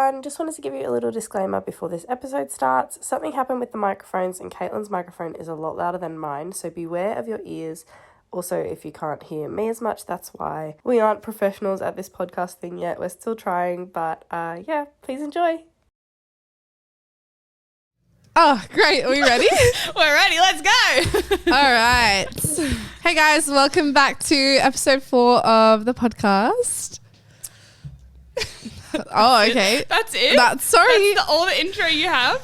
everyone. Just wanted to give you a little disclaimer before this episode starts. Something happened with the microphones and Caitlin's microphone is a lot louder than mine, so beware of your ears. Also, if you can't hear me as much, that's why. We aren't professionals at this podcast thing yet. We're still trying, but yeah, please enjoy. Oh, great. Are we ready? We're ready. Let's go. All right. Hey, guys. Welcome back to episode 4 of the podcast. Oh, okay. That's it? Sorry. That's all the intro you have?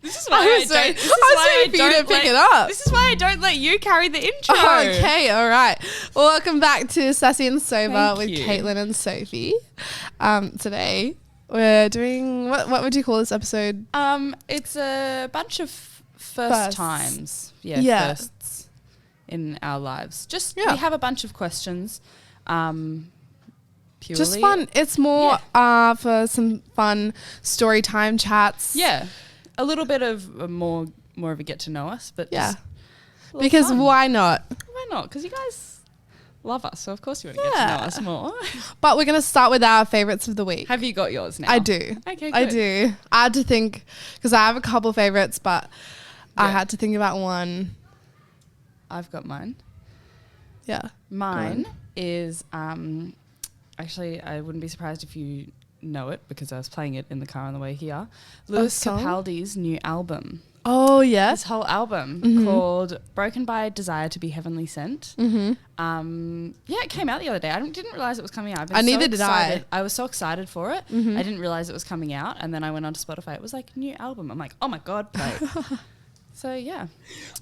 This is why I was waiting for you to pick it up. This is why I don't let you carry the intro. Oh, okay. All right. Well, welcome back to Sassy and Sober Thank with you. Caitlin and Sophie. Today we're doing, what would you call this episode? It's a bunch of first times. Yeah. Firsts in our lives. We have a bunch of questions. Purely. Just fun. It's more for some fun story time chats. Yeah. A little bit of more of a get to know us, but yeah. just a little Because fun. why not? Why not? Because you guys love us, so of course you want to get to know us more. But we're going to start with our favourites of the week. Have you got yours now? I do. Okay, good. I do. I had to think, because I have a couple favourites, but I had to think about one. I've got mine. Yeah. Mine is, actually, I wouldn't be surprised if you know it because I was playing it in the car on the way here. Lewis song? Capaldi's new album. Oh, yeah. His whole album called Broken by Desire to be Heavenly Sent. Mm-hmm. It came out the other day. I didn't realise it was coming out. Neither did I. I was so excited for it. Mm-hmm. I didn't realise it was coming out. And then I went onto Spotify. It was like, new album. I'm like, oh my God, play. So, yeah.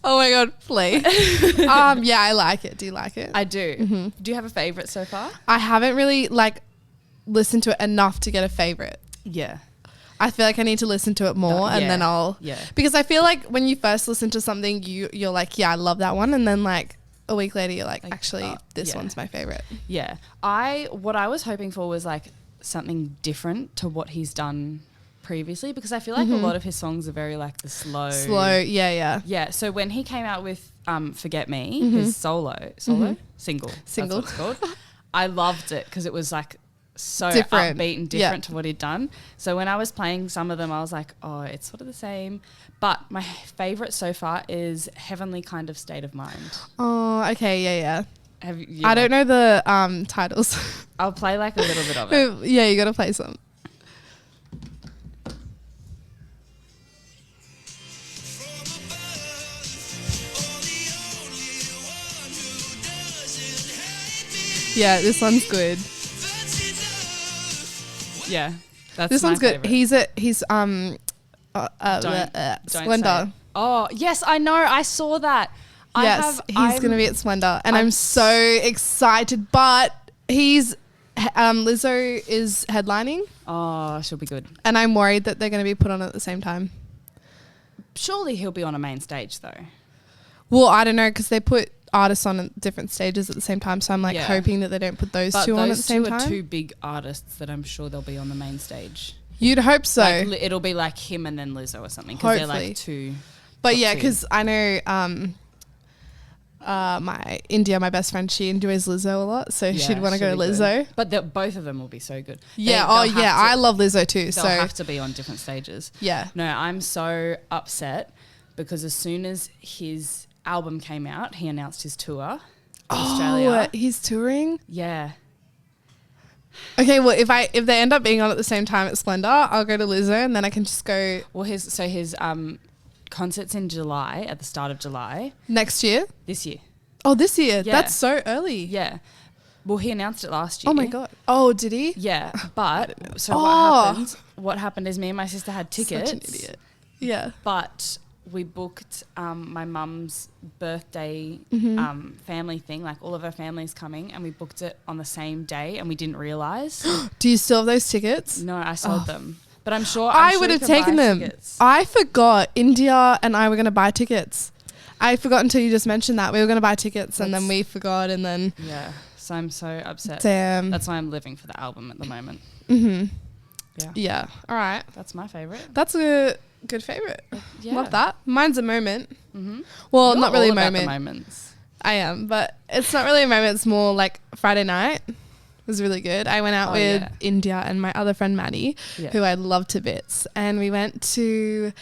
Oh, my God, play. Yeah, I like it. Do you like it? I do. Mm-hmm. Do you have a favourite so far? I haven't really, listened to it enough to get a favourite. Yeah. I feel like I need to listen to it more and then I'll... Yeah. Because I feel like when you first listen to something, you're like, yeah, I love that one. And then a week later, you're like actually, this one's my favourite. Yeah. What I was hoping for was something different to what he's done previously, because I feel like a lot of his songs are very the slow. Yeah. Yeah. So when he came out with Forget Me, his single, that's what it's called. I loved it because it was so different. Upbeat and different to what he'd done. So when I was playing some of them, I was like, oh, it's sort of the same. But my favourite so far is Heavenly Kind of State of Mind. Oh, okay. Yeah. Have you I don't know the titles. I'll play a little bit of it. Yeah, you got to play some. Yeah, this one's good. Yeah, that's this one's good. Favorite. He's Don't Splendor. say it. Oh yes, I know. I saw that. He's gonna be at Splendor, and I'm so excited. But Lizzo is headlining. Oh, she'll be good. And I'm worried that they're gonna be put on at the same time. Surely he'll be on a main stage though. Well, I don't know because they put artists on at different stages at the same time, so I'm hoping that they don't put those two on at the same time. Those two are two big artists that I'm sure they'll be on the main stage. You'd hope so. It'll be him and then Lizzo or something because they're two. But yeah, because I know my best friend, she enjoys Lizzo a lot, so she'd want to go to Lizzo. But both of them will be so good. Yeah. I love Lizzo too. They'll have to be on different stages. Yeah. No, I'm so upset because as soon as his album came out, he announced his tour in Australia. He's touring? Yeah. Okay, well if they end up being on at the same time at Splendor, I'll go to Lizzo and then I can just go. Well, his concert's in July, at the start of July. Next year? This year. Oh, this year? Yeah. That's so early. Yeah. Well, he announced it last year. Oh my God. Oh, did he? Yeah, but so what happened is me and my sister had tickets. Such an idiot. Yeah. But we booked my mum's birthday family thing, all of her family's coming, and we booked it on the same day and we didn't realise. Do you still have those tickets? No, I sold them. But I'm sure I would have taken them. Tickets. I forgot India and I were going to buy tickets. I forgot until you just mentioned that. We were going to buy tickets and then we forgot and then... Yeah, so I'm so upset. Damn. That's why I'm living for the album at the moment. Mm-hmm. Yeah. Yeah. All right. That's my favourite. That's a good favourite. Yeah. Love that. Mine's a moment. Mm-hmm. Well, You're not really a all about moment. the moments. I am, but it's not really a moment. It's more Friday night was really good. I went out with India and my other friend Maddie, who I love to bits, and we went to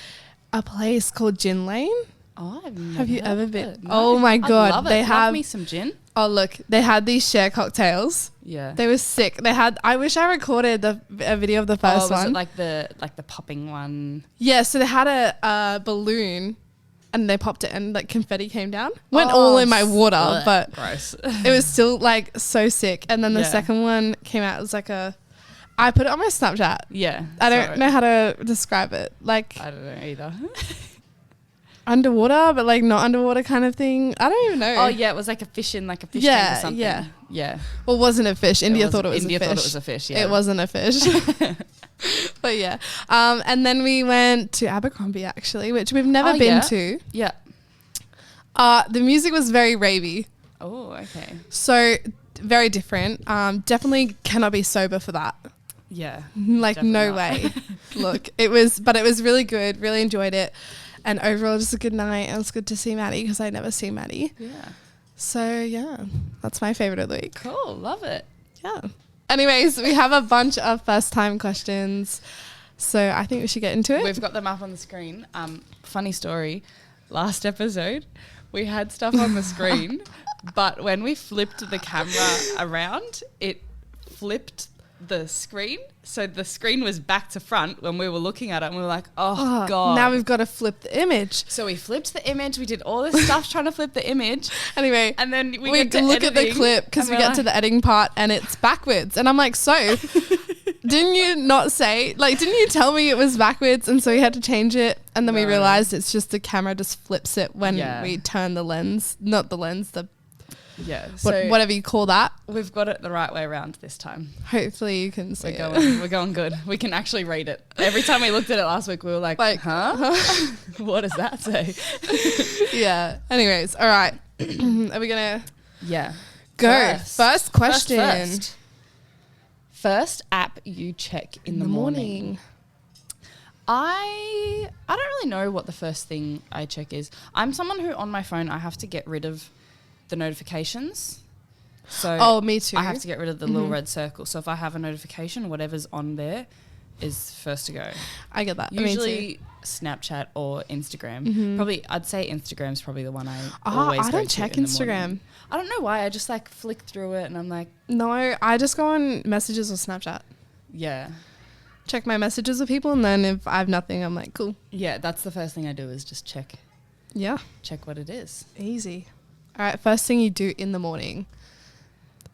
a place called Gin Lane. Oh, have you ever been? No. Oh my god, love they have me some gin. Oh look, they had these share cocktails. Yeah, they were sick. They had. I wish I recorded a video of the first one. Was it like the popping one? Yeah, so they had a balloon. And they popped it and like confetti came down. Went all in my water, but gross. It was still like so sick. And then the second one came out as like I put it on my Snapchat. Yeah. I don't know how to describe it. Like I don't know either. Underwater, but like not underwater kind of thing. I don't even know. Oh yeah, it was like a fish tank or something. Yeah. Well, it wasn't a fish. India thought it was a fish. India thought it was a fish, yeah. It wasn't a fish. But yeah. And then we went to Abercrombie actually, which we've never been to. Yeah. The music was very ravey. Oh, okay. So very different. Definitely cannot be sober for that. Yeah. Like no way. Look, it was really good. Really enjoyed it. And overall just a good night. It was good to see Maddie because I'd never seen Maddie. Yeah. So yeah, that's my favorite of the week. Cool. Love it. Yeah. Anyways, we have a bunch of first time questions. So I think we should get into it. We've got them up on the screen. Funny story. Last episode, we had stuff on the screen, but when we flipped the camera around, it flipped the screen. So the screen was back to front when we were looking at it, and we were like, oh God. Now we've got to flip the image. So we flipped the image. We did all this stuff trying to flip the image. Anyway. And then we look at the clip because we get to the editing part and it's backwards. And I'm like, so didn't you tell me it was backwards? And so we had to change it. And then we realized it's just the camera just flips it when we turn the lens, not the lens, so whatever you call that. We've got it the right way around this time. Hopefully you can see We're going good. We can actually read it. Every time we looked at it last week, we were like huh? What does that say? Yeah. Anyways, all right. Are we going to go? First question. First app you check in the morning. I don't really know what the first thing I check is. I'm someone who on my phone I have to get rid of the notifications. So me too. I have to get rid of the little red circle. So if I have a notification, whatever's on there is first to go. I get that. Usually Snapchat or Instagram. Probably I'd say Instagram's probably the one I always go to. I don't check Instagram. I don't know why. I just like flick through it and I'm like, no, I just go on messages or Snapchat. Yeah. Check my messages with people and then if I have nothing, I'm like, cool. Yeah, that's the first thing I do is just check. Yeah. Check what it is. Easy. All right, first thing you do in the morning.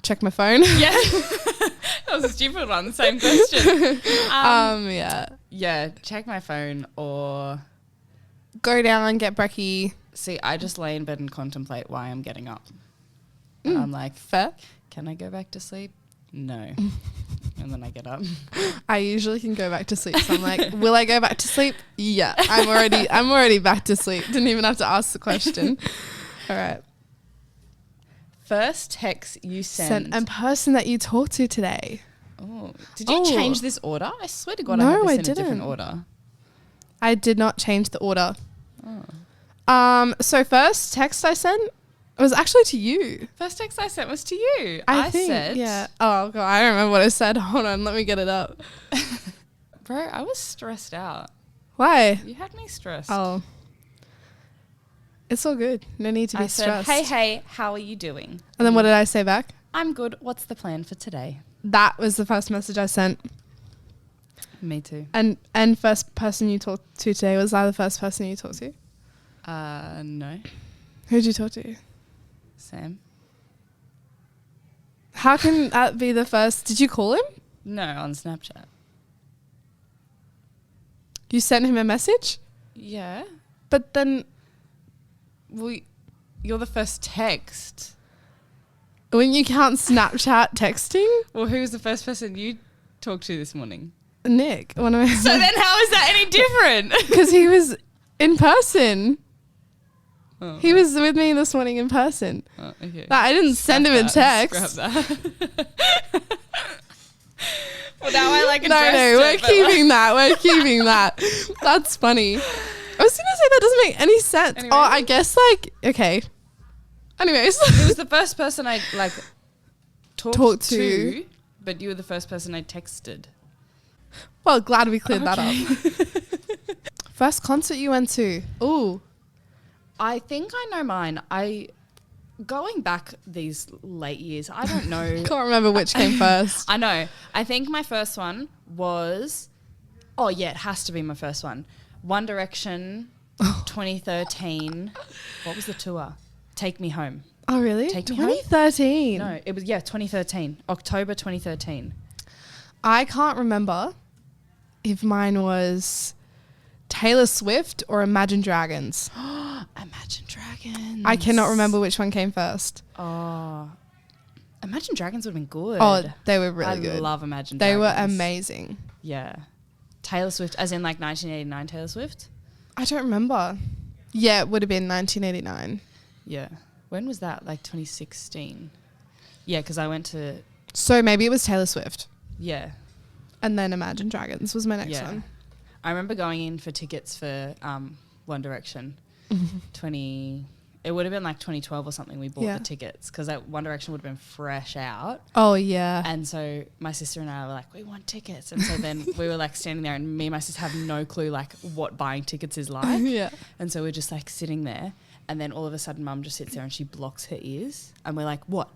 Check my phone. Yeah. That was a stupid one. Same question. Yeah, check my phone or go down, get brekkie. See, I just lay in bed and contemplate why I'm getting up. And I'm like, fair. Can I go back to sleep? No. And then I get up. I usually can go back to sleep. So I'm like, will I go back to sleep? Yeah, I'm already back to sleep. Didn't even have to ask the question. All right. First text you sent. A person that you talked to today. Oh, did you change this order? I swear to God, I had this in a different order. I did not change the order. Oh. So first text I sent was actually to you. First text I sent was to you. I think, said, yeah. Oh God, I don't remember what I said. Hold on, let me get it up. Bro, I was stressed out. Why? You had me stressed. Oh. It's all good. No need to be stressed. Hey, how are you doing? And then what did I say back? I'm good. What's the plan for today? That was the first message I sent. Me too. And first person you talked to today, was I the first person you talked to? No. Who'd you talk to? Sam. How can that be the first? Did you call him? No, on Snapchat. You sent him a message? Yeah. But then... Well, you're the first text. When you count Snapchat texting? Well, who was the first person you talked to this morning? Nick. One of my so then how is that any different? Because he was in person. Oh, he was with me this morning in person. Oh, okay. I didn't send him a text. Scrap that. Well, now I like addressed it. We're keeping that. We're keeping that. That's funny. I was going to say that doesn't make any sense. Anyway. Oh, I guess okay. Anyways. It was the first person I talked to. But you were the first person I texted. Well, glad we cleared that up. First concert you went to? Ooh. I think I know mine. Going back these late years, I don't know. Can't remember which came first. I know. I think my first one was, oh yeah, it has to be my first one. One Direction, 2013. What was the tour? Take Me Home. Oh, really? Take Me Home? 2013. No, it was, 2013. October 2013. I can't remember if mine was Taylor Swift or Imagine Dragons. Imagine Dragons. I cannot remember which one came first. Oh. Imagine Dragons would have been good. Oh, they were really good. I love Imagine They Dragons. were amazing. Yeah. Taylor Swift, as in like 1989 Taylor Swift? I don't remember. Yeah, it would have been 1989. Yeah. When was that? Like 2016? Yeah, because I went to... So maybe it was Taylor Swift. Yeah. And then Imagine Dragons was my next one. I remember going in for tickets for One Direction. It would have been like 2012 or something we bought the tickets because One Direction would have been fresh out. Oh, yeah. And so my sister and I were like, we want tickets. And so then we were like standing there and me and my sister have no clue like what buying tickets is like. Yeah. And so we're just like sitting there and then all of a sudden mum just sits there and she blocks her ears and we're like, what?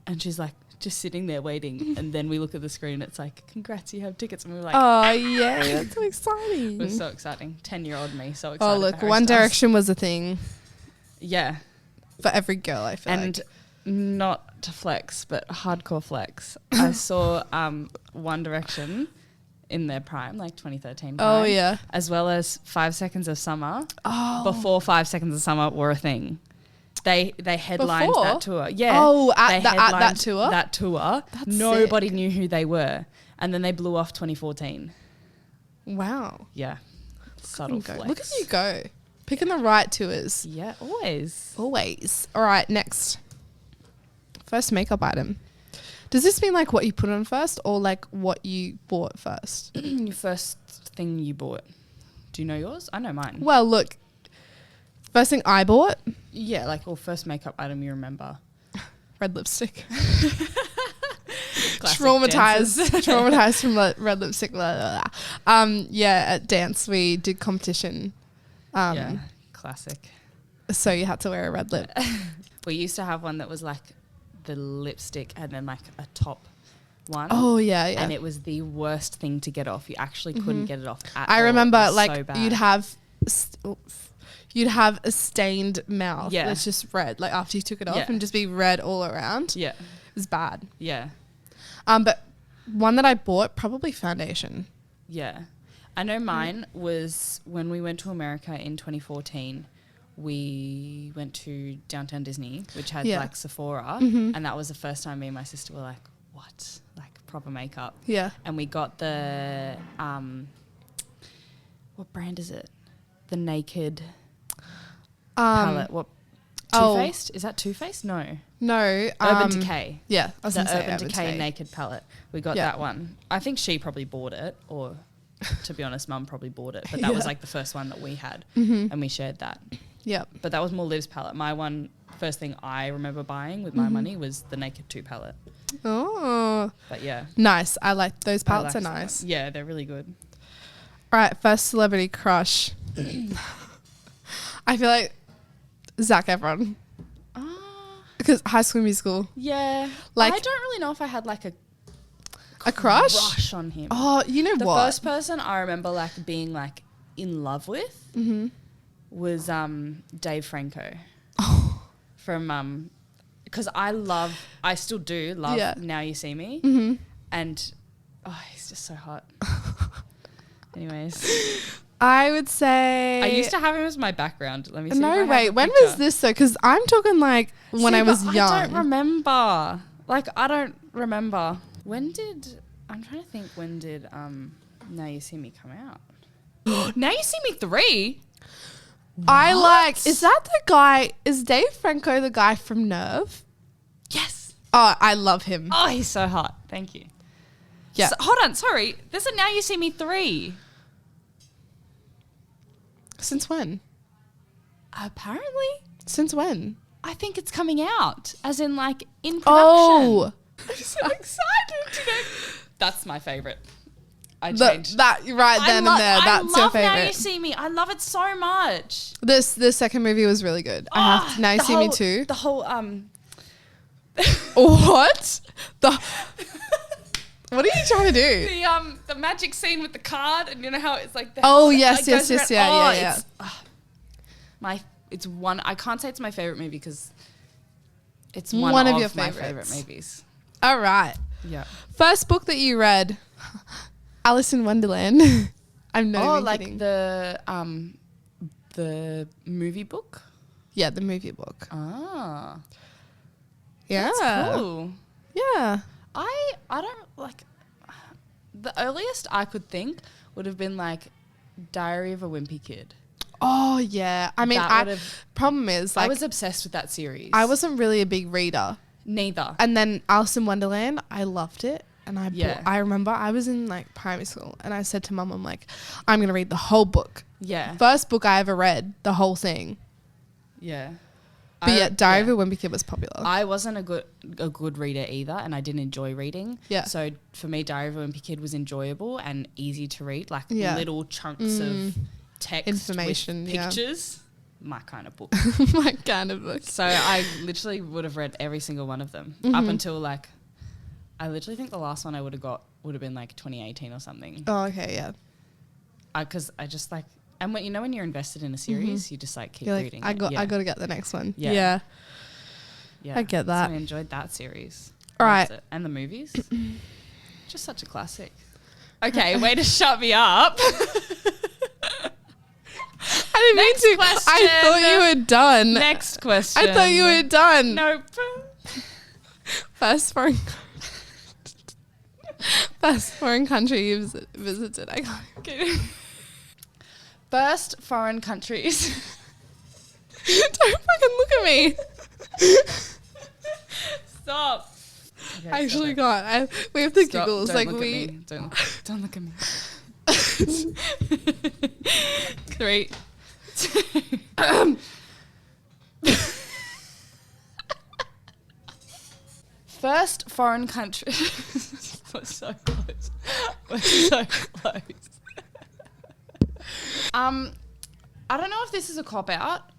And she's like, just sitting there waiting. And then we look at the screen and it's like, congrats, you have tickets. And we were like, oh, yeah, that's so exciting. it was so exciting. 10-year-old me, so excited. Oh, look, One Direction was a thing. Yeah. For every girl, I feel and not to flex, but hardcore flex. I saw One Direction in their prime, like 2013 prime. Oh, yeah. As well as 5 Seconds of Summer. Oh. Before 5 Seconds of Summer were a thing. They headlined Before? that tour. Yeah. Oh, at that tour? That tour. That's Nobody sick. knew who they were. And then they blew off 2014. Wow. Yeah. Subtle flex. Look at you go. Picking the right tours. Yeah, always. Always. All right, next. First makeup item. Does this mean like what you put on first or like what you bought first? Your first thing you bought. Do you know yours? I know mine. Well, look. First thing I bought. Yeah, like, first makeup item you remember. Red lipstick. Classic Traumatized from red lipstick. Blah, blah, blah. Yeah, at dance we did competition. Yeah, classic. So you had to wear a red lip. We used to have one that was like the lipstick and then like a top one. Oh, yeah. And it was the worst thing to get off. You actually couldn't get it off at all. I remember It was like so bad. you'd have a stained mouth Yeah. that's just red, like after you took it off Yeah. and just be red all around. Yeah. It was bad. Yeah. But one that I bought, probably foundation. Yeah. I know mine was when we went to America in 2014, we went to Downtown Disney, which had like Sephora. And that was the first time me and my sister were like, what? Like proper makeup. Yeah. And we got the, what brand is it? The Naked palette. What? Too Faced? Is that Too Faced? No. No. Urban Decay. Yeah. I was The gonna say Urban Decay Naked palette. We got that one. I think she probably bought it, or to be honest, Mum probably bought it. But that was like the first one that we had, and we shared that. Yeah. But that was more Liv's palette. My first thing I remember buying with my money was the Naked 2 palette. Oh. But yeah. Nice. I like those palettes are nice. Yeah, they're really good. All right. First celebrity crush. I feel like Zac Efron. Because High School Musical. Yeah. Like, I don't really know if I had like a crush on him. Oh, you know the what? first person I remember like being like in love with was Dave Franco. From because I still do love Now You See Me. And he's just so hot. Anyways. I would say... I used to have him as my background. Let me see. No, wait. When was this though? Because I'm talking like when I was young. I don't remember. Like, I don't remember. I'm trying to think, when did Now You See Me come out? Now You See Me 3? Is that the guy, is Dave Franco the guy from Nerve? Yes. Oh, I love him. Oh, he's so hot. Thank you. Yeah. So, hold on, sorry. There's a Now You See Me 3. Since when? Apparently. Since when? I think it's coming out, as in like in production. Oh, I'm so excited to know. That's my favourite. I changed. That right then and there. That's your I love Now You favorite. See Me. I love it so much. The second movie was really good. I have to, Now You See Me too. The whole What? What are you trying to do? the magic scene with the card, and you know how it's like the Yes, yeah. It's one. I can't say it's my favorite movie because it's one of your my favorites. favorite movies. All right. Yeah. First book that you read, Alice in Wonderland. I'm not even like kidding. the movie book. Yeah, the movie book. Ah, Yeah. that's cool. Yeah. I don't like. The earliest I could think would have been like Diary of a Wimpy Kid. Oh yeah. I mean, problem is like I was obsessed with that series. I wasn't really a big reader. Neither. And then Alice in Wonderland, I loved it. And Yeah. I remember I was in like primary school and I said to mum, I'm like, I'm going to read the whole book. Yeah. First book I ever read, the whole thing. Yeah. But yeah, Diary of a Wimpy Kid was popular. I wasn't a good reader either, and I didn't enjoy reading. Yeah. So for me, Diary of a Wimpy Kid was enjoyable and easy to read, like Yeah. little chunks of text, Information, with yeah. pictures. My kind of book. My kind of book. So I literally would have read every single one of them up until like, I literally think the last one I would have got would have been like 2018 or something. Oh, okay, yeah. Because I just like, and when you're invested in a series, you just like keep You're like, reading. I got it. to get the next one. Yeah. Yeah. Yeah. I get that. So I enjoyed that series. All Loved right. it. And the movies. Just such a classic. Okay, way to shut me up. I didn't Next mean to. question. I thought you were done. Next question. I thought you were done. Nope. First foreign country you visited. I can't. First foreign countries. Don't fucking look at me. Stop. Okay, I actually stop can't. We have the Stop. giggles. Don't Like look we. At me. Don't look at me. 3, 2. First foreign country. We're so close. We're so close. I don't know if this is a cop out.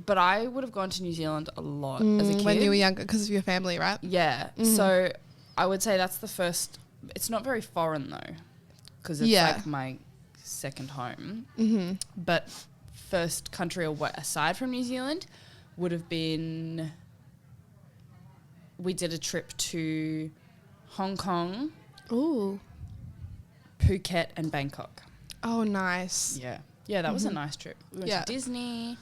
But I would have gone to New Zealand a lot as a kid. When you were younger, because of your family, right? Yeah. So I would say that's the first. It's not very foreign though, because it's like my second home. But first country aside from New Zealand would have been. We did a trip to Hong Kong, Ooh. Phuket, and Bangkok. Oh, nice. Yeah. Yeah, that was a nice trip. We went Yeah. to Disney,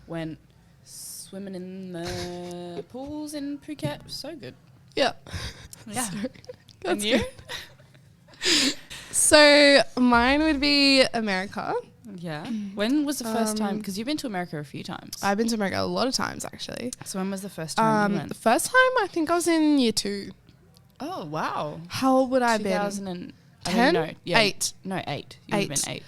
went swimming in the pools in Phuket. So good. Yeah. Yeah. That's And you? good. So mine would be America. Yeah. When was the first time? Because you've been to America a few times. I've been to America a lot of times, actually. So when was the first time you The went? first time, I think I was in year 2. Oh, wow. How old would I have been? 2010? No, 8. No, 8. You would have been 8.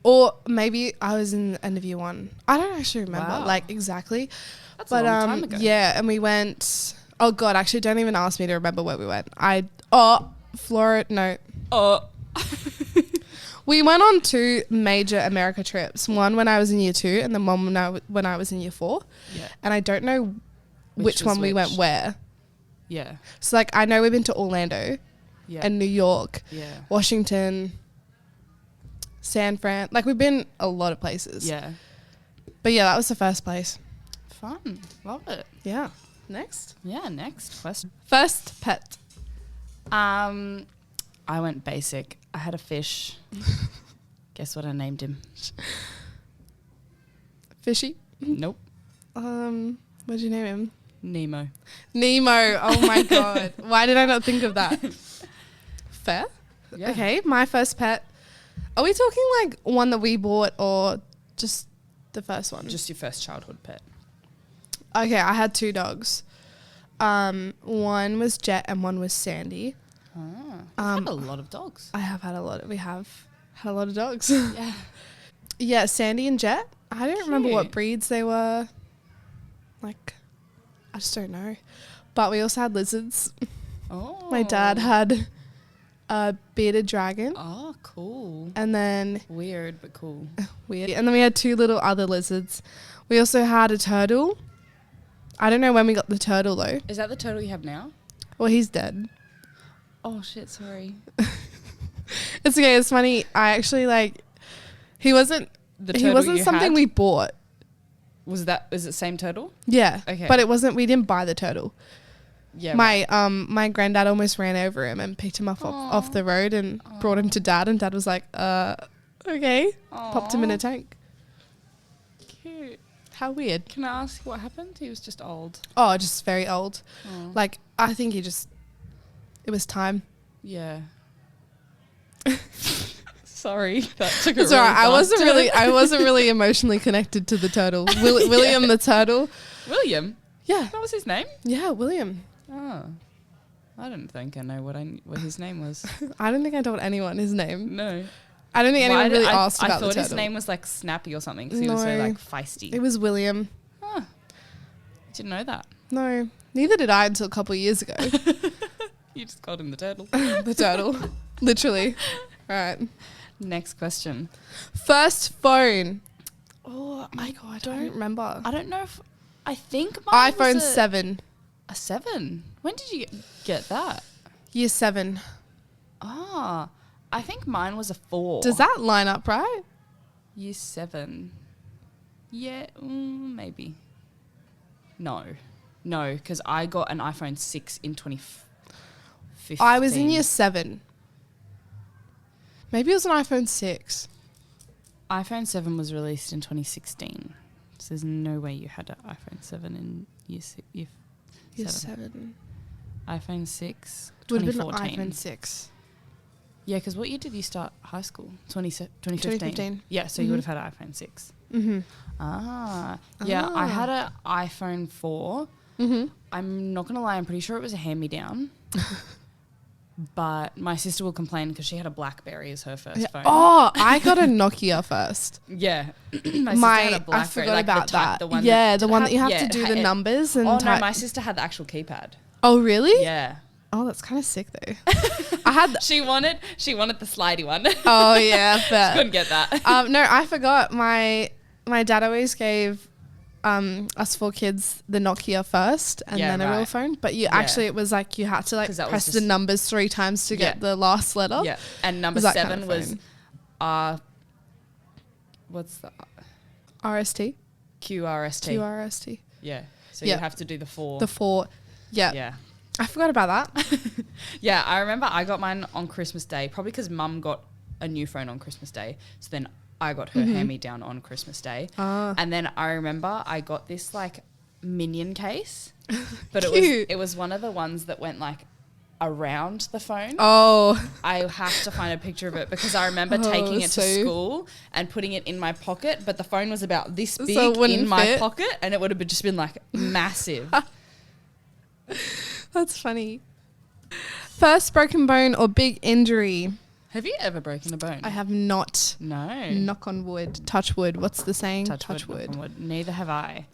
Or maybe I was in the end of year 1. I don't actually remember, Wow. like, exactly. That's a long time ago. Yeah, and we went... Oh, God, actually, don't even ask me to remember where we went. Florida... No. Oh. We went on 2 major America trips. One when I was in year 2 and then one when I was in year 4. Yeah. And I don't know which was one we went which. where. Yeah. So, like, I know we've been to Orlando Yeah. and New York, yeah. Washington, San Fran. Like, we've been a lot of places. Yeah. But, yeah, that was the first place. Fun. Love it. Yeah. Next. Yeah, next question. First pet. I went basic. I had a fish. Guess what I named him? Fishy. Nope. What'd you name him? Nemo. Nemo. Oh, my God. Why did I not think of that? Fair. Yeah. Okay, my first pet. Are we talking like one that we bought or just the first one? Just your first childhood pet. Okay, I had 2 dogs. One was Jet and one was Sandy. I had a lot of dogs. We have had a lot of dogs. Yeah. Yeah, Sandy and Jet. I don't remember what Cute. breeds they were. Like, I just don't know. But we also had lizards. Oh. My dad had a bearded dragon. Oh, cool. And then Weird, but cool. weird. And then we had 2 little other lizards. We also had a turtle. I don't know when we got the turtle though. Is that the turtle you have now? Well, he's dead. Oh, shit, sorry. It's okay. It's funny. I actually he wasn't something we bought. Is it the same turtle? Yeah. Okay. But it wasn't, we didn't buy the turtle. Yeah. My granddad almost ran over him and picked him off the road and brought him to dad, and dad was like, okay. Popped him in a tank. Cute. How weird. Can I ask what happened? He was just old. Oh, just very old. Oh. Like, I think it was time. Yeah. Sorry, that took It's a really alright. I fast wasn't really emotionally connected to the turtle. William the turtle. William? Yeah. That was his name? Yeah, William. Oh. I didn't think I know what his name was. I don't think I told anyone his name. No. I don't think anyone really asked about the turtle. I thought his name was like Snappy or something because he was so like feisty. It was William. Huh. Didn't know that. No, neither did I until a couple of years ago. You just called him the turtle. The turtle. Literally. Right. Next question. First phone. Oh my God, I don't remember. I don't know if... I think mine iPhone was 7. A 7? When did you get that? Year 7. Ah, I think mine was a 4. Does that line up right? Year 7. Yeah, maybe. No, because I got an iPhone 6 in 2015. I was in year 7. Maybe it was an iPhone 6. iPhone 7 was released in 2016. So there's no way you had an iPhone 7 in year 7. iPhone 6, Would have been 2014. an iPhone 6. Yeah, because what year did you start high school? 2015. 2015. Yeah, so you would have had an iPhone 6. Mm-hmm. Yeah, I had an iPhone 4. Mm-hmm. I'm not going to lie, I'm pretty sure it was a hand-me-down. But my sister will complain because she had a BlackBerry as her first phone. Oh, I got a Nokia first. Yeah. my sister had a BlackBerry. I forgot like about that. The one the one that you have to do the numbers and no, my sister had the actual keypad. Oh, really? Yeah. Oh, that's kind of sick though. I had she wanted the slidey one. Oh yeah, but couldn't get that. No, I forgot. My dad always gave us 4 kids the Nokia first and then a real phone. But actually it was like you had to like press the numbers 3 times to get the last letter. Yeah. And number 7 was what's the RST? QRST. QRST. Yeah. So you have to do the 4. The 4. Yeah. Yeah. I forgot about that. Yeah, I remember I got mine on Christmas Day, probably because Mum got a new phone on Christmas Day. So then I got her hand-me-down on Christmas Day. And then I remember I got this like minion case. But it was one of the ones that went like around the phone. Oh. I have to find a picture of it because I remember taking it to school and putting it in my pocket, but the phone was about this big in my pocket and it would have just been like massive. That's funny. First broken bone or big injury? Have you ever broken a bone? I have not. No. Knock on wood. Touch wood. What's the saying? Touch wood. Knock on wood. Neither have I.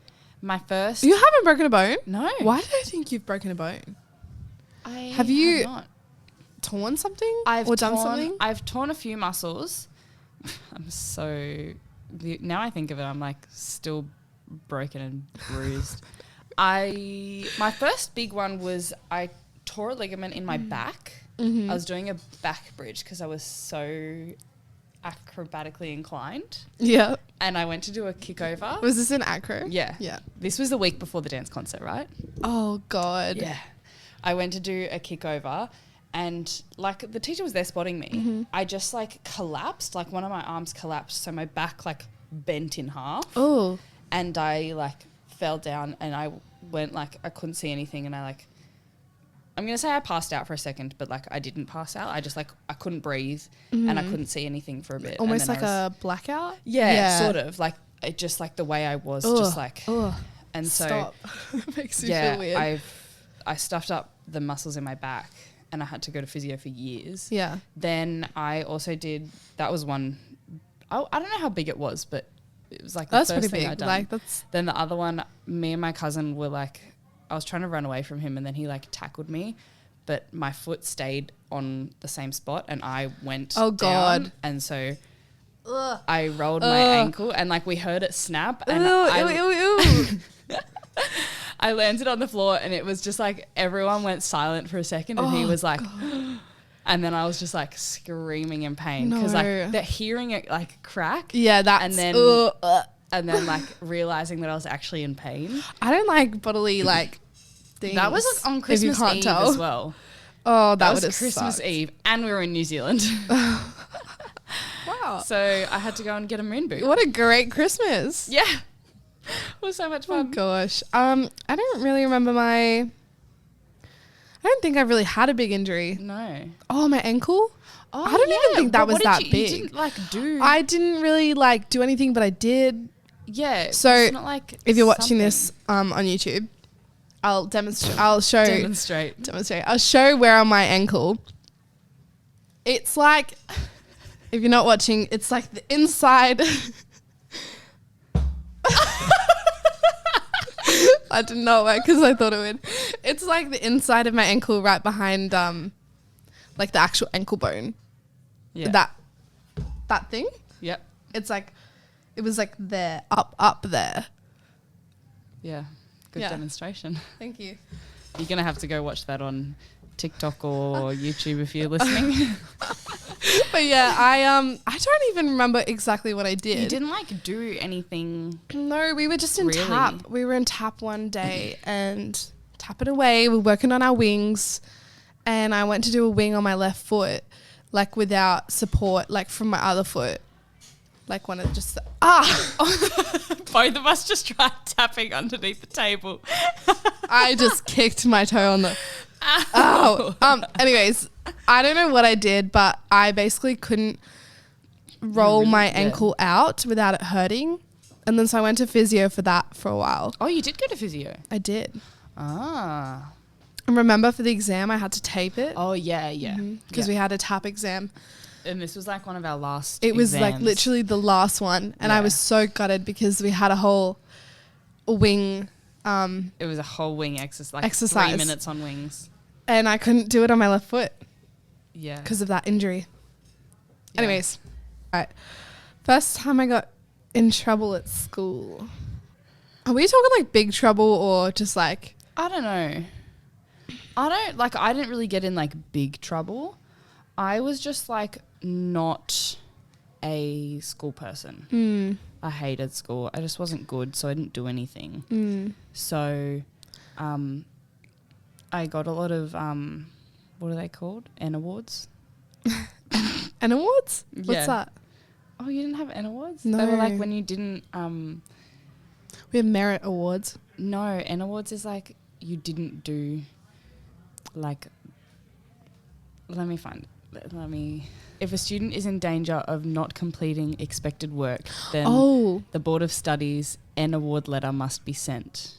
My first... You haven't broken a bone? No. Why did I think you've broken a bone? Have you not torn something done something? I've torn a few muscles. I'm so... Now I think of it, I'm like still broken and bruised. My first big one was I tore a ligament in my back. I was doing a back bridge because I was so acrobatically inclined. Yeah. And I went to do a kickover. Was this in acro? Yeah. Yeah. This was the week before the dance concert, right? Oh, God. Yeah. I went to do a kickover and like the teacher was there spotting me. I just like collapsed, like one of my arms collapsed. So my back like bent in half. Oh. And I like fell down and I went like, I couldn't see anything and I like, I'm going to say I passed out for a second, but like I didn't pass out. I just like, I couldn't breathe and I couldn't see anything for a bit. Almost like a blackout? Yeah, sort of. Like it just like the way I was just like, and so. Stop. It makes me feel weird. I stuffed up the muscles in my back and I had to go to physio for years. Yeah. Then I also did, that was one, I don't know how big it was, but it was like the first thing I'd done. Like then the other one, me and my cousin were like, I was trying to run away from him, and then he like tackled me, but my foot stayed on the same spot, and I went down, and so I rolled my ankle, and like we heard it snap, and I landed on the floor, and it was just like everyone went silent for a second, and he was like, and then I was just like screaming in pain because like they're hearing it like crack, and then like realizing that I was actually in pain. I don't like bodily like things. That was like on Christmas Eve as well. Oh, that was would have Christmas sucked. Eve, and we were in New Zealand. Wow. So I had to go and get a moon boot. What a great Christmas. Yeah. It was so much fun. Oh gosh. I don't really remember I don't think I really had a big injury. No. Oh, my ankle? Oh, I don't even think that was that big. You didn't like do. I didn't really like do anything, but I did. Yeah. So it's not like if you're watching this on YouTube, I'll demonstrate. I'll show. Demonstrate. I'll show where on my ankle. It's like, if you're not watching, it's like the inside. I did not work because I thought it would. It's like the inside of my ankle, right behind, like the actual ankle bone. Yeah. That thing. Yep. It's like, it was like there, up there. Yeah. Good demonstration. Thank you. You're gonna have to go watch that on TikTok or YouTube if you're listening. But yeah, I don't even remember exactly what I did. You didn't like do anything. No, we were just in Really? tap. We were in tap one day and tapping away. We're working on our wings, and I went to do a wing on my left foot, like without support, like from my other foot. Like one of just Both of us just tried tapping underneath the table. I just kicked my toe on the. Anyways, I don't know what I did, but I basically couldn't roll my ankle out without it hurting. And then so I went to physio for that for a while. Oh, you did go to physio? I did. Ah. And remember for the exam, I had to tape it. Oh, yeah. Because we had a tap exam. And this was like one of our last It was exams. like literally the last one. And I was so gutted because we had a whole wing. It was a whole wing exercise. 3 minutes on wings. And I couldn't do it on my left foot. Yeah. Because of that injury. Yeah. Anyways. All right. First time I got in trouble at school. Are we talking like big trouble or just like... I don't know. I didn't really get in like big trouble. I was just like not a school person. I hated school. I just wasn't good, so I didn't do anything. So I got a lot of, what are they called? N awards. N awards? Yeah. What's that? Oh, you didn't have N awards? No. They were like when you didn't... We have merit awards. No, N awards is like you didn't do like... Let me find... If a student is in danger of not completing expected work, then the Board of Studies N award letter must be sent.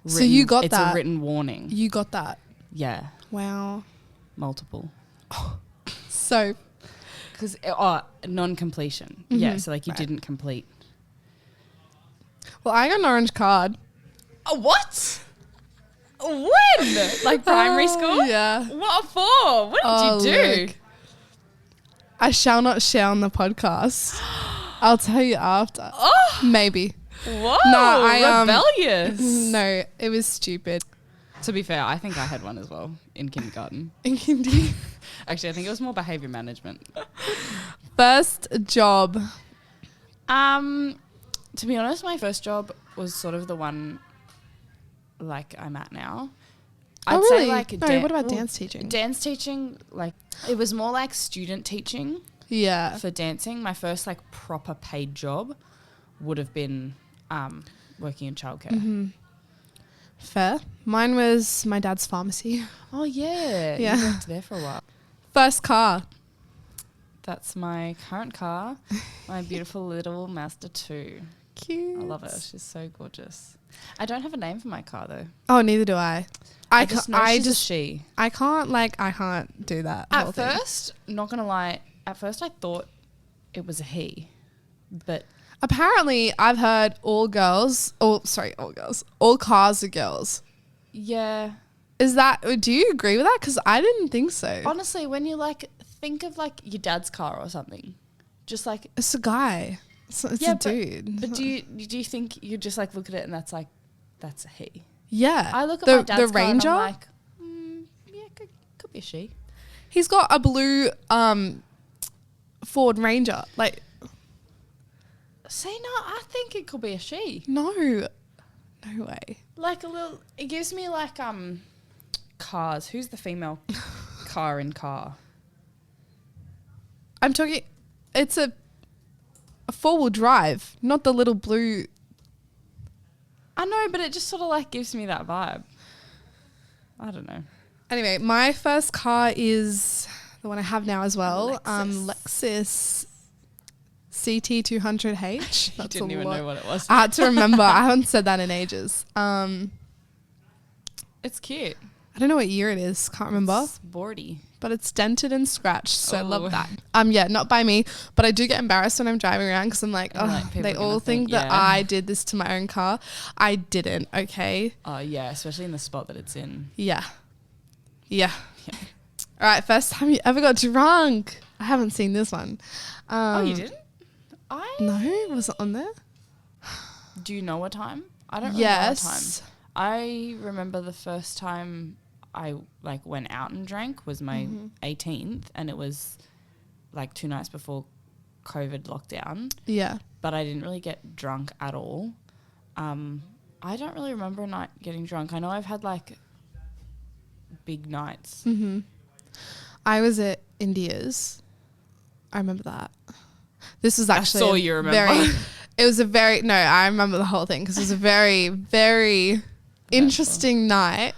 So you got it's that? It's a written warning. You got that? Yeah. Wow. Multiple. So... Because non-completion. Yeah, so like you didn't complete. Well, I got an orange card. What? When? Like primary school? Yeah. What for? What did you do? Look. I shall not share on the podcast. I'll tell you after. Oh. Maybe. Whoa. No, rebellious. No, it was stupid. To be fair, I think I had one as well in kindergarten. In kindy. Actually, I think it was more behaviour management. First job. To be honest, my first job was sort of the one like I'm at now. I'd say like what about dance teaching? Dance teaching, like it was more like student teaching. Yeah. For dancing, my first like proper paid job would have been working in childcare. Fair. Mine was my dad's pharmacy. Oh yeah. Yeah. You worked there for a while. First car. That's my current car, my beautiful little Mazda 2. Cute. I love her. She's so gorgeous. I don't have a name for my car though. Oh, neither do I. I just know she's a she. I can't do that. At first, not gonna lie, at first I thought it was a he, but apparently I've heard all cars are girls. Yeah. Do you agree with that? Because I didn't think so. Honestly, when you like think of like your dad's car or something, just like It's a guy. It's a dude. But do you think you just like look at it and that's a he? Yeah. I look at my dad's car Ranger. and I'm like, yeah, could be a she. He's got a blue Ford Ranger. Like, See, no, I think it could be a she. no way. Like a little. It gives me like cars. Who's the female car in car? I'm talking. It's a 4-wheel drive, not the little blue. I know, but it just sort of like gives me that vibe. I don't know. Anyway, my first car is the one I have now as well. Lexus CT200H. You didn't even know what it was. I had to remember. I haven't said that in ages. It's cute. I don't know what year it is. Can't remember. It's sporty. But it's dented and scratched, so I Oh. love that. Yeah, not by me, but I do get embarrassed when I'm driving around because I'm like, people they are gonna all think that yeah. I did this to my own car. I didn't, okay? Oh, yeah, especially in the spot that it's in. Yeah. All right, first time you ever got drunk. I haven't seen this one. Oh, you didn't? No, was it on there? Do you know what time? I don't remember what time. Yes. I remember the first time I like went out and drank was my 18th, and it was like 2 nights before COVID lockdown. Yeah. But I didn't really get drunk at all. I don't really remember a night getting drunk. I know I've had like big nights. Mm-hmm. I was at India's. I remember that. This was actually I saw you remember. I remember the whole thing because it was a very, very interesting night.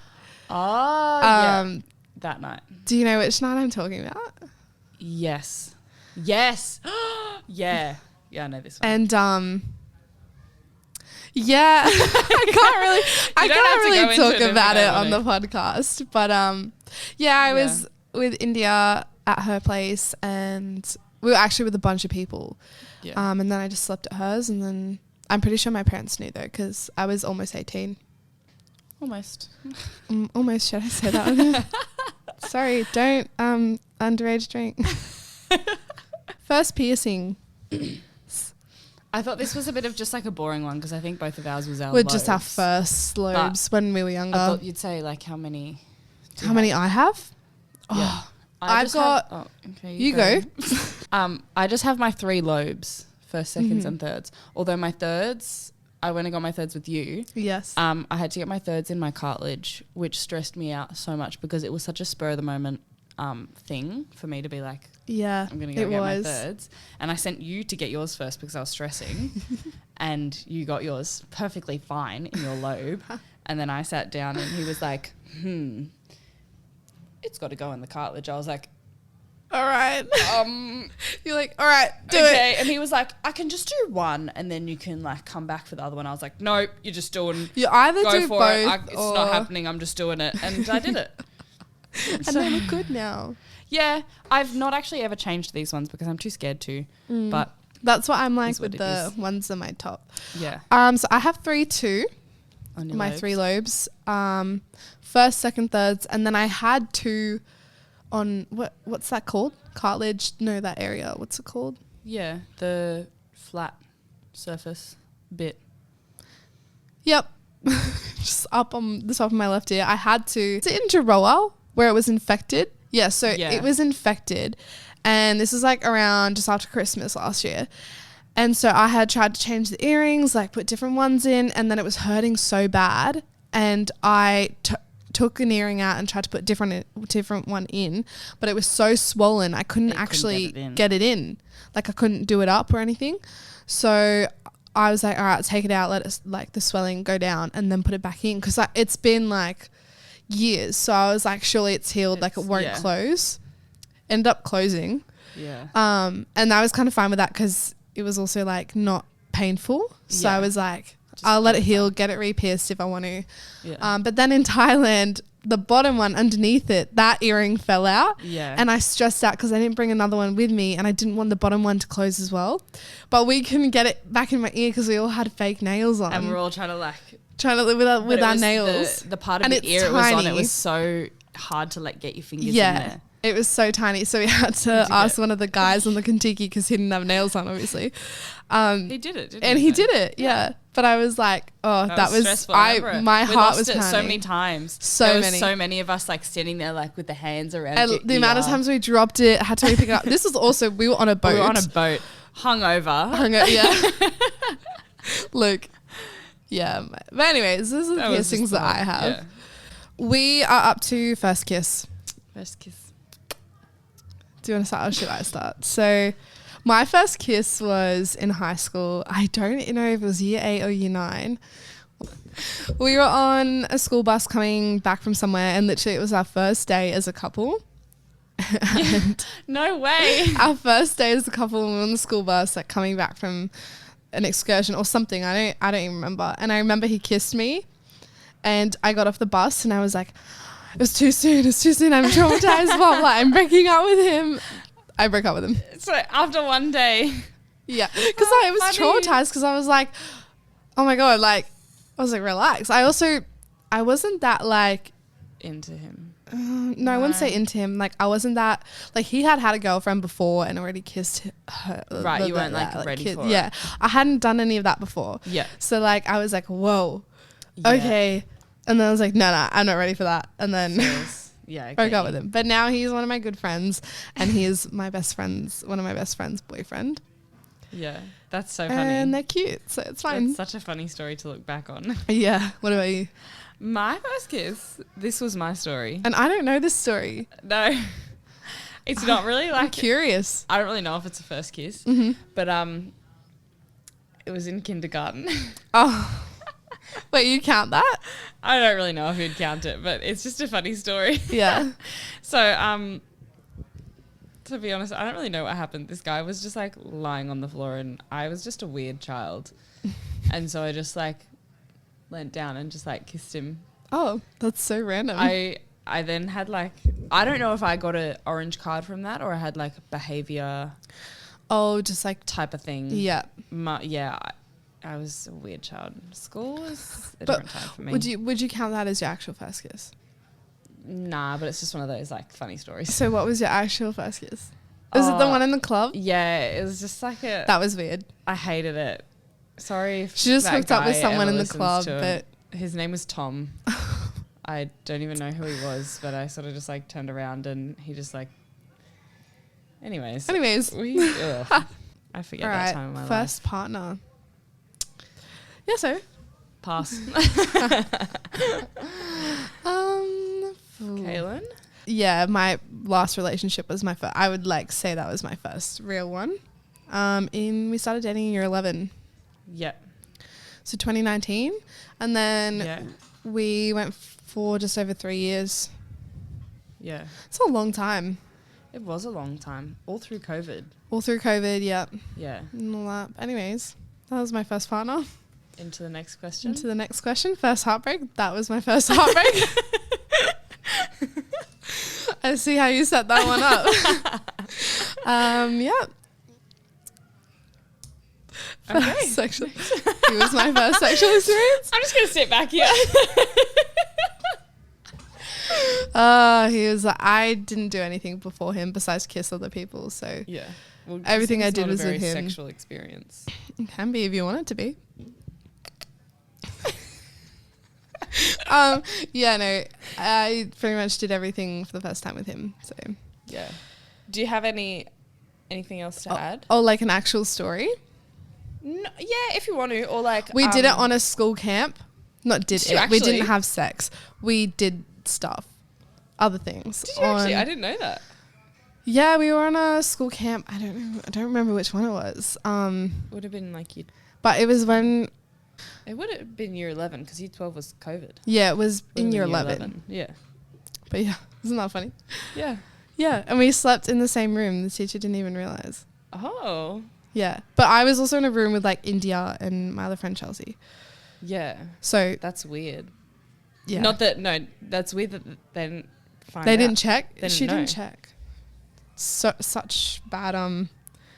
Oh, yeah. That night. Do you know which night I'm talking about? Yes. Yeah. Yeah, I know this one. And yeah, I can't really talk about it on the podcast. But yeah, I was with India at her place, and we were actually with a bunch of people. Yeah. And then I just slept at hers, and then I'm pretty sure my parents knew though, because I was almost 18. Almost. Almost, should I say that? Sorry, don't underage drink. First piercing. I thought this was a bit of just like a boring one because I think both of ours was our We're lobes. just our first lobes when we were younger. I thought you'd say like how many. How many I have? Yeah. Oh, I I've just got. have- okay, you go. I just have my 3 lobes, first, seconds, and thirds. Although my thirds, I went and got my thirds with you. Yes. I had to get my thirds in my cartilage, which stressed me out so much because it was such a spur of the moment thing for me to be like, Yeah, I'm going to go get my thirds. And I sent you to get yours first because I was stressing. And you got yours perfectly fine in your lobe. And then I sat down and he was like, it's got to go in the cartilage. I was like, all right. You're like, all right, do it. And he was like, I can just do one and then you can like come back for the other one. I was like, nope, you're just doing. You either go do for both. it. It's not happening. I'm just doing it. And I did it. And they look good now. Yeah, I've not actually ever changed these ones because I'm too scared to. But that's what I'm like is what with it the is. ones on my top. Yeah. So I have 3 too. On your My lobes. 3 lobes. First, second, thirds, and then I had 2 on what's that called? Cartilage? No, that area. What's it called? Yeah, the flat surface bit. Yep. Just up on the top of my left ear. I had to. Is it in Jarroa where it was infected? Yeah, so it was infected. And this was like around just after Christmas last year. And so I had tried to change the earrings, like put different ones in, and then it was hurting so bad. And I took an earring out and tried to put different one in, but it was so swollen I couldn't actually get it in. Like I couldn't do it up or anything. So I was like, all right, take it out, let it like the swelling go down, and then put it back in because it's been like years. So I was like, surely it's healed, like it won't close. Ended up closing. Yeah. And I was kind of fine with that because it was also like not painful. So I was like, I'll let it heal, get it re-pierced if I want to. Yeah. But then in Thailand, the bottom one underneath it, that earring fell out. Yeah. And I stressed out because I didn't bring another one with me and I didn't want the bottom one to close as well. But we couldn't get it back in my ear because we all had fake nails on. And we're all trying to like trying to live with our nails. The part of And the it's ear it was on, it tiny. was so hard to like get your fingers in there. It was so tiny. So we had to ask one of the guys on the Kentucky because he didn't have nails on, obviously. He did it, didn't he? And he did it, yeah. But I was like, oh, that was stressful. I remember it. my We heart lost was it pounding. so many times. So there many. was so many of us like standing there like with the hands around And the amount of times we dropped it, had to re-pick it up. This was also, we were on a boat. We were on a boat, hungover. Yeah. Look. Yeah. But anyways, this is the piercings that I have. Yeah. We are up to first kiss. First kiss. Do you want to start or should I start? So my first kiss was in high school. I don't know if it was year 8 or year 9. We were on a school bus coming back from somewhere and literally it was our first day as a couple. No way. Our first day as a couple and we were on the school bus like coming back from an excursion or something. I don't even remember. And I remember he kissed me and I got off the bus and I was like, it was too soon. I'm traumatized. Blah, blah. I'm breaking up with him. I broke up with him. So after one day. Yeah. Because I was traumatized because I was like, oh my God, like, I was like, relax. I wasn't that like. Into him. No, I wouldn't say into him. Like, I wasn't that, like, he had a girlfriend before and already kissed her. Right, you weren't like ready for it. Yeah. I hadn't done any of that before. Yeah. So, like, I was like, whoa. Yeah. Okay. And then I was like, no, I'm not ready for that. And then yeah, broke up with him. But now he's one of my good friends and he is one of my best friend's boyfriend. Yeah, that's so funny. And they're cute, so it's fine. It's such a funny story to look back on. Yeah. What about you? My first kiss, this was my story. And I don't know this story. No, it's not really like. I'm curious. I don't really know if it's a first kiss, but it was in kindergarten. Oh. Wait, you count that? I don't really know if you'd count it, but it's just a funny story. Yeah. So, to be honest, I don't really know what happened. This guy was just like lying on the floor and I was just a weird child. And so I just like leant down and just like kissed him. Oh, that's so random. I then had like, I don't know if I got an orange card from that or I had like behavior. Oh, just like type of thing. Yeah. I was a weird child. School was a different time for me. Would you count that as your actual first kiss? Nah, but it's just one of those like funny stories. So what was your actual first kiss? Was it the one in the club? Yeah, it was just like that was weird. I hated it. Sorry if she just hooked up with someone in the club, but his name was Tom. I don't even know who he was, but I sort of just like turned around and he just like. Anyways, I forget that time of my life. First partner. Yeah, so pass. Kaylin? Yeah, my last relationship was my first. I would like say that was my first real one. We started dating in year 11. Yeah. So 2019, and then we went for just over 3 years. Yeah. It's a long time. It was a long time. All through COVID. Yeah. Yeah. And all that. Anyways, that was my first partner. Into the next question. First heartbreak. That was my first heartbreak. I see how you set that one up. Yeah. Okay. It was my first sexual experience. I'm just going to sit back here. He was like, I didn't do anything before him besides kiss other people. So yeah. Well, everything I did was with him. Sexual experience. It can be if you want it to be. Yeah, no, I pretty much did everything for the first time with him. So yeah. Do you have anything else to add? Oh, like an actual story? No, yeah, if you want to, or like we did it on a school camp. Not did it. We didn't have sex. We did stuff, other things. Did you actually? I didn't know that. Yeah, we were on a school camp. I don't remember which one it was. Would have been like but it was when. It would have been year 11 because year 12 was COVID. Yeah, it was in year 11. Yeah. But yeah, isn't that funny? Yeah. Yeah, and we slept in the same room. The teacher didn't even realize. Oh. Yeah, but I was also in a room with like India and my other friend Chelsea. Yeah. So that's weird. Yeah. That's weird that they didn't find They out. didn't check. She know. didn't check. Such bad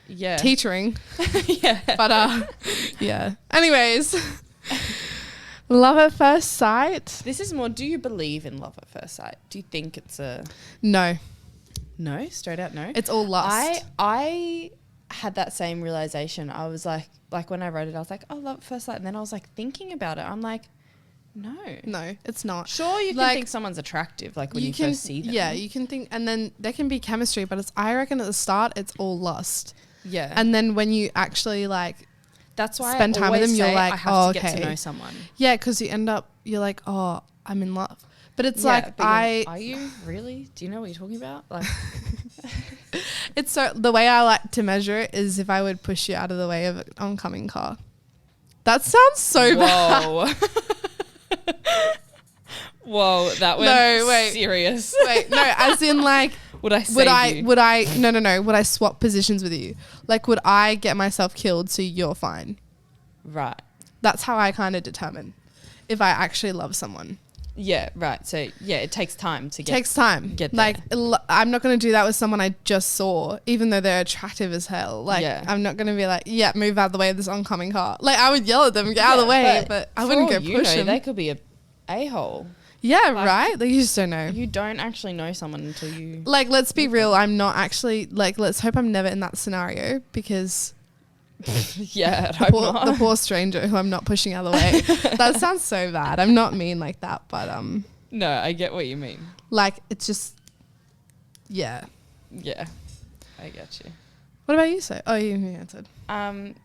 yeah. teetering. Yeah. But yeah. Anyways. Love at first sight? This is more, do you believe in love at first sight? Do you think it's a... No. No? Straight out no? It's all lust. I had that same realization. I was like when I wrote it, I was like, oh, love at first sight. And then I was like thinking about it. I'm like, no. No, it's not. Sure, you can think someone's attractive, like when you first see them. Yeah, you can think, and then there can be chemistry, but I reckon at the start, it's all lust. Yeah. And then when you actually like... That's why spend time with them, you're like, I have to get to know someone. Yeah, because you end up, you're like, oh, I'm in love. But it's like, are you really? Do you know what you're talking about? Like, it's so, the way I like to measure it is if I would push you out of the way of an oncoming car. That sounds so bad. Whoa, that went serious. Wait, no, as in like, would I swap positions with you? Like, would I get myself killed so you're fine? Right. That's how I kind of determine if I actually love someone. Yeah, right. So, yeah, it takes time to get... Takes time. Get there. Like, I'm not going to do that with someone I just saw, even though they're attractive as hell. Like, I'm not going to be like, yeah, move out of the way of this oncoming car. Like, I would yell at them, get out of the way, but I wouldn't go push them. They could be a a-hole. Yeah, right? Like, you just don't know. You don't actually know someone until you... Like, let's be real. I'm not actually... Like, let's hope I'm never in that scenario because... yeah, I'd hope not. The poor stranger who I'm not pushing out of the way. That sounds so bad. I'm not mean like that, but... No, I get what you mean. Like, it's just... Yeah. Yeah, I get you. What about you, so? Oh, you answered.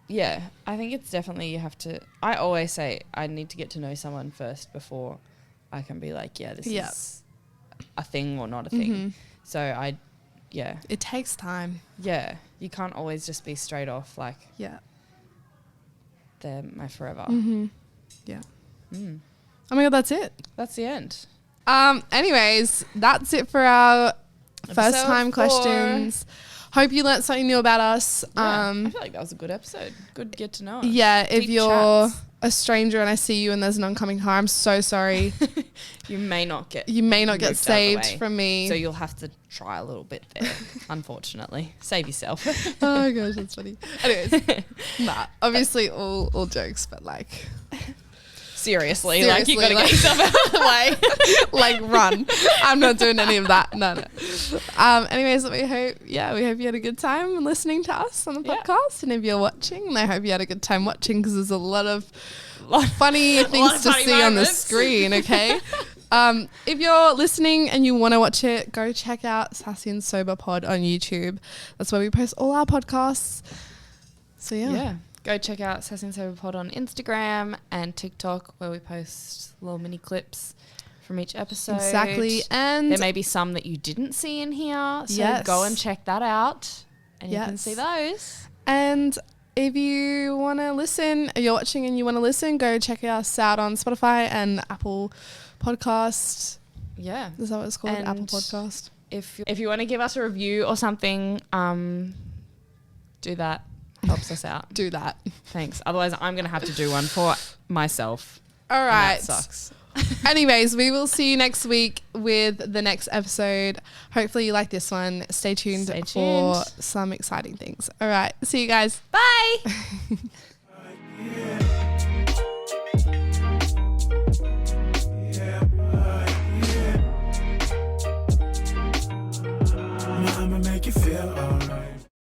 Yeah, I think it's definitely you have to... I always say I need to get to know someone first before I can be like, yeah, this is a thing or not a thing. Mm-hmm. So yeah. It takes time. Yeah, you can't always just be straight off like, yeah, they're my forever. Mm-hmm. Yeah. Mm. Oh my God, that's it. That's the end. Anyways, that's it for our first time 4. questions. Hope you learnt something new about us. Yeah, I feel like that was a good episode. Good to get to know us. Yeah, if Deep you're chats. a stranger and I see you and there's an oncoming car, I'm so sorry. You may not get saved from me. So you'll have to try a little bit there, unfortunately. Save yourself. Oh my gosh, that's funny. Anyways, nah, obviously all jokes, but like... Seriously, like you gotta get yourself out of the way. Like run. I'm not doing any of that. No. Anyways, we hope you had a good time listening to us on the podcast. And if you're watching, I hope you had a good time watching because there's a lot of funny things to see on the screen, okay? If you're listening and you want to watch it, go check out Sassy and Sober Pod on YouTube. That's where we post all our podcasts. So yeah. Go check out Sassy and Sober Pod on Instagram and TikTok where we post little mini clips from each episode. Exactly. And there may be some that you didn't see in here. So go and check that out and you can see those. And if you want to listen, you're watching and you want to listen, go check us out on Spotify and Apple Podcast. Yeah. Is that what it's called? And Apple Podcast. If you want to give us a review or something, do that. Helps us out. Do that. Thanks. Otherwise, I'm going to have to do one for myself. All right. That sucks. Anyways, we will see you next week with the next episode. Hopefully you like this one. Stay tuned for some exciting things. All right. See you guys. Bye.